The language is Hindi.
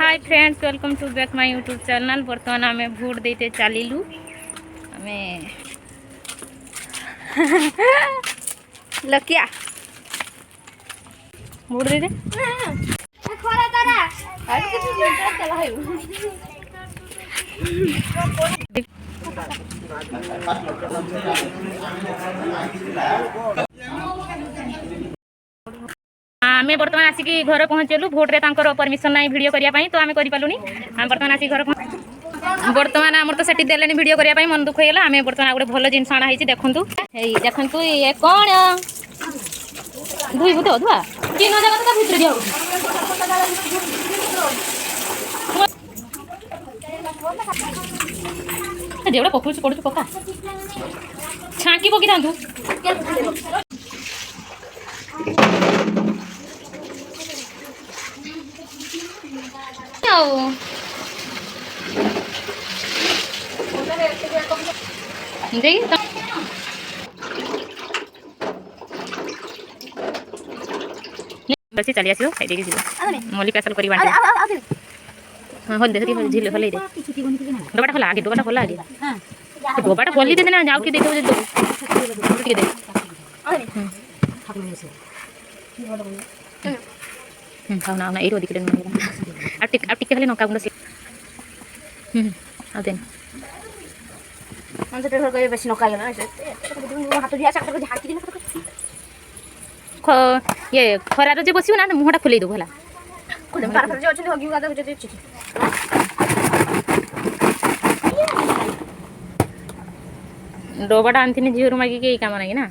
Hi friends, welcome to back my YouTube channel. बर्तमान आम भोट देते चलू आम लकिया भोट दे आम बर्तमान आसिक घर पहुँचलु। भोट्रे परमिशन ना भिडियो करने तो आम करूँ। आम बर्तमान आसिक घर बर्तमान आमर तो सेठी देले भिडियो करने मन दुख होगा। आम बर्तमान गोटे भल जिन आना देखूँ देखूँ ये कौन धुईबू तो धुआ तीन भितर जेवड़ा पकड़ पड़ू पका छाँकी पकी था बस चली आस मल्लिक आसल कर झील हल डबाटा खोला आगे डबाटा खोला आगे डबाटा खोली दे ना जाऊ कि दे खाना ना ये दिखे टिके खाली नका गुंडा देन बेसी नका ये खरार जे बस ना मुहटा खोल दो भला डबाटा आनी झीर मागिक काम ना